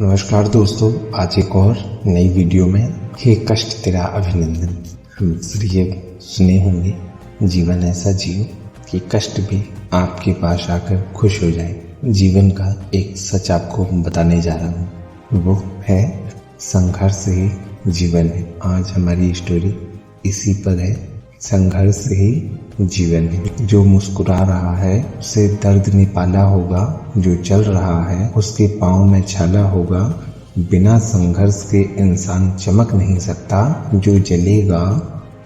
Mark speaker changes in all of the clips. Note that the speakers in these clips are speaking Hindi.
Speaker 1: नमस्कार दोस्तों, आज एक और नई वीडियो में हे कष्ट तेरा अभिनंदन। हम अक्सर ये सुने होंगे, जीवन ऐसा जियो कि कष्ट भी आपके पास आकर खुश हो जाए। जीवन का एक सच आपको बताने जा रहा हूँ, वो है संघर्ष ही जीवन है। आज हमारी स्टोरी इसी पर है, संघर्ष ही जीवन है। जो मुस्कुरा रहा है उसे दर्द ने पाला होगा, जो चल रहा है उसके पाँव में छाला होगा। बिना संघर्ष के इंसान चमक नहीं सकता, जो जलेगा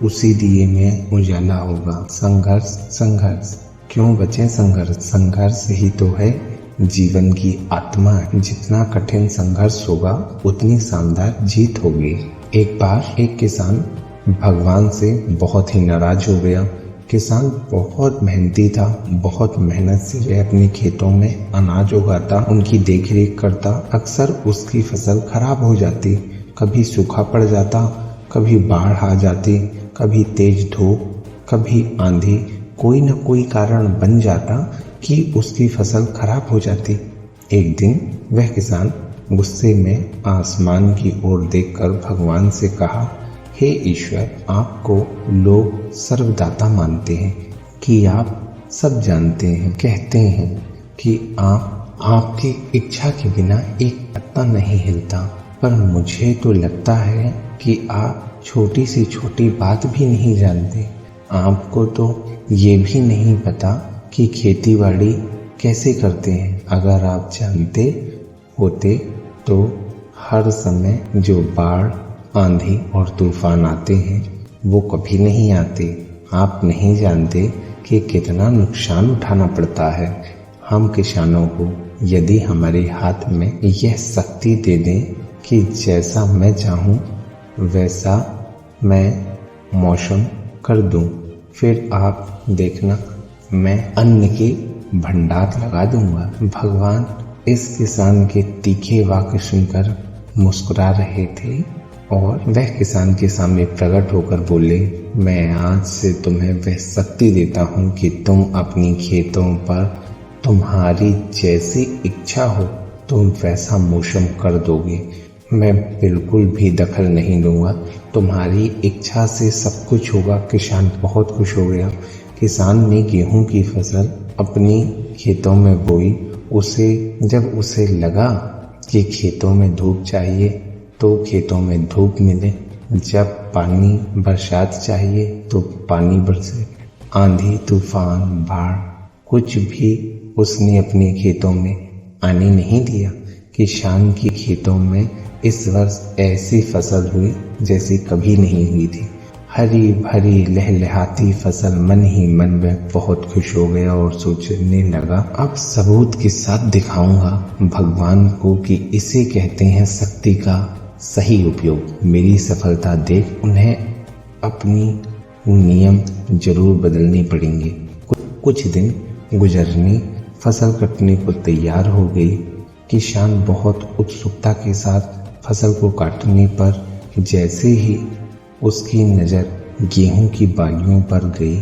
Speaker 1: उसी दिए में उजाला होगा। संघर्ष संघर्ष क्यों बचे संघर्ष? संघर्ष ही तो है जीवन की आत्मा है। जितना कठिन संघर्ष होगा उतनी शानदार जीत होगी। एक बार एक किसान भगवान से बहुत ही नाराज हो गया। किसान बहुत मेहनती था, बहुत मेहनत से वह अपने खेतों में अनाज उगाता, उनकी देखरेख करता। अक्सर उसकी फसल खराब हो जाती, कभी सूखा पड़ जाता, कभी बाढ़ आ जाती, कभी तेज धूप, कभी आंधी। कोई न कोई कारण बन जाता कि उसकी फसल खराब हो जाती। एक दिन वह किसान गुस्से में आसमान की ओर देखकर भगवान से कहा, हे ईश्वर, आपको लोग सर्वदाता मानते हैं कि आप सब जानते हैं। कहते हैं कि आपकी इच्छा के बिना एक पत्ता नहीं हिलता, पर मुझे तो लगता है कि आप छोटी से छोटी बात भी नहीं जानते। आपको तो ये भी नहीं पता कि खेतीबाड़ी कैसे करते हैं। अगर आप जानते होते तो हर समय जो बाढ़, आंधी और तूफान आते हैं वो कभी नहीं आते। आप नहीं जानते कि कितना नुकसान उठाना पड़ता है। हम किसानों को यदि हमारे हाथ में यह शक्ति दे दें कि जैसा मैं चाहूँ वैसा मैं मौसम कर दूँ, फिर आप देखना मैं अन्न के भंडार लगा दूंगा। भगवान इस किसान के तीखे वाक्य सुनकर मुस्कुरा रहे थे और वह किसान के सामने प्रकट होकर बोले, मैं आज से तुम्हें वह शक्ति देता हूँ कि तुम अपनी खेतों पर तुम्हारी जैसी इच्छा हो तुम वैसा मौसम कर दोगे। मैं बिल्कुल भी दखल नहीं दूंगा, तुम्हारी इच्छा से सब कुछ होगा। किसान बहुत खुश हो गया। किसान ने गेहूं की फसल अपनी खेतों में बोई। जब उसे लगा कि खेतों में धूप चाहिए तो खेतों में धूप मिले, जब पानी बरसात चाहिए तो पानी बरसे। आंधी तूफान बाढ़ कुछ भी उसने अपने खेतों में आने नहीं दिया। किसान की खेतों में इस वर्ष ऐसी फसल हुई जैसी कभी नहीं हुई थी। हरी भरी लहलहाती फसल। मन ही मन में बहुत खुश हो गया और सोचने लगा, अब सबूत के साथ दिखाऊंगा भगवान को कि इसे कहते हैं शक्ति का सही उपयोग। मेरी सफलता देख उन्हें अपनी नियम जरूर बदलने पड़ेंगे। कुछ दिन गुजरने, फसल कटने को तैयार हो गई। किसान बहुत उत्सुकता के साथ फसल को काटने पर जैसे ही उसकी नज़र गेहूं की बालियों पर गई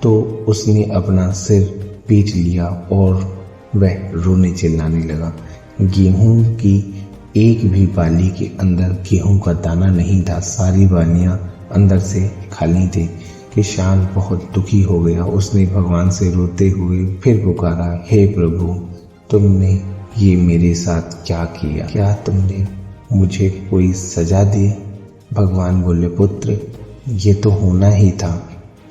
Speaker 1: तो उसने अपना सिर पीट लिया और वह रोने चिल्लाने लगा। गेहूं की एक भी बाली के अंदर गेहूं का दाना नहीं था, सारी बालियां अंदर से खाली थी। किसान बहुत दुखी हो गया। उसने भगवान से रोते हुए फिर पुकारा, हे प्रभु, तुमने ये मेरे साथ क्या किया? क्या तुमने मुझे कोई सजा दी? भगवान बोले, पुत्र, ये तो होना ही था।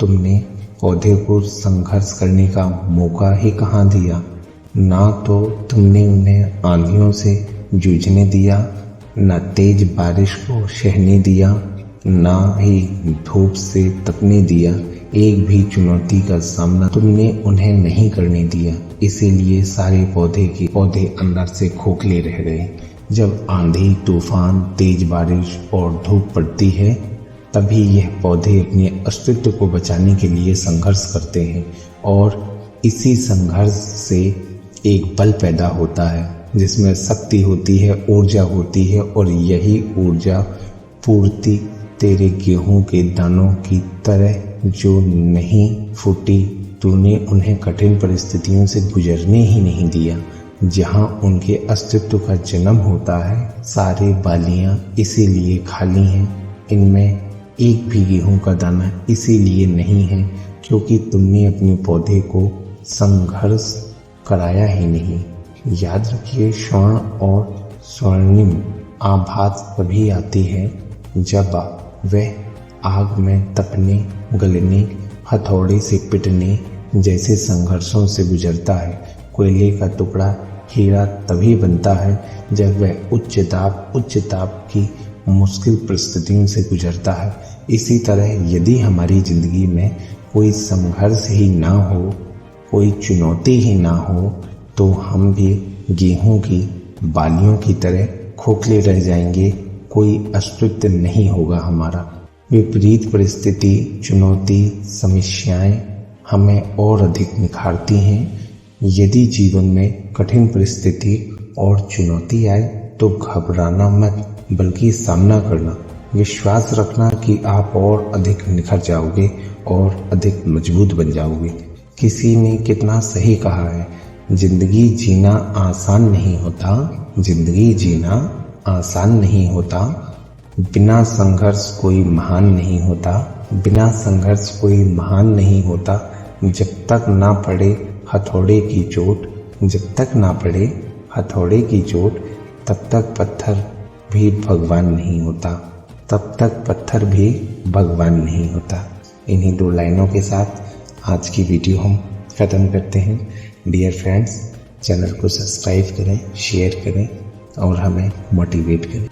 Speaker 1: तुमने पौधे को संघर्ष करने का मौका ही कहाँ दिया। ना तो तुमने उन्हें आंधियों से जूझने दिया, न तेज बारिश को सहने दिया, ना ही धूप से तपने दिया। एक भी चुनौती का सामना तुमने उन्हें नहीं करने दिया। इसीलिए सारे पौधे अंदर से खोखले रह गए। जब आंधी तूफान, तेज बारिश और धूप पड़ती है तभी यह पौधे अपने अस्तित्व को बचाने के लिए संघर्ष करते हैं और इसी संघर्ष से एक बल पैदा होता है जिसमें शक्ति होती है, ऊर्जा होती है और यही ऊर्जा पूर्ति तेरे गेहूं के दानों की तरह जो नहीं फूटी। तूने उन्हें कठिन परिस्थितियों से गुजरने ही नहीं दिया। जहाँ उनके अस्तित्व का जन्म होता है, सारे बालियां इसीलिए खाली हैं। इनमें एक भी गेहूं का दाना इसीलिए नहीं है क्योंकि तुमने अपने पौधे को संघर्ष कराया ही नहीं। याद रखिए, स्वर्ण और स्वर्णिम आभास तभी आती है जब वह आग में तपने, गलने, हथौड़े से पिटने जैसे संघर्षों से गुजरता है। कोयले का टुकड़ा हीरा तभी बनता है जब वह उच्च ताप की मुश्किल परिस्थितियों से गुजरता है। इसी तरह यदि हमारी जिंदगी में कोई संघर्ष ही ना हो, कोई चुनौती ही ना हो, तो हम भी गेहूं की बालियों की तरह खोखले रह जाएंगे। कोई अस्तित्व नहीं होगा हमारा। विपरीत परिस्थिति, चुनौती, समस्याएं हमें और अधिक निखारती हैं। यदि जीवन में कठिन परिस्थिति और चुनौती आए तो घबराना मत, बल्कि सामना करना। विश्वास रखना कि आप और अधिक निखर जाओगे और अधिक मजबूत बन जाओगे। किसी ने कितना सही कहा है, जिंदगी जीना आसान नहीं होता, जिंदगी जीना आसान नहीं होता। बिना संघर्ष कोई महान नहीं होता, बिना संघर्ष कोई महान नहीं होता। जब तक ना पड़े हथौड़े की चोट, जब तक ना पड़े हथौड़े की चोट, तब तक पत्थर भी भगवान नहीं होता, तब तक पत्थर भी भगवान नहीं होता। इन्हीं 2 लाइनों के साथ आज की वीडियो हम ख़त्म करते हैं। डियर फ्रेंड्स, चैनल को सब्सक्राइब करें, शेयर करें और हमें मोटिवेट करें।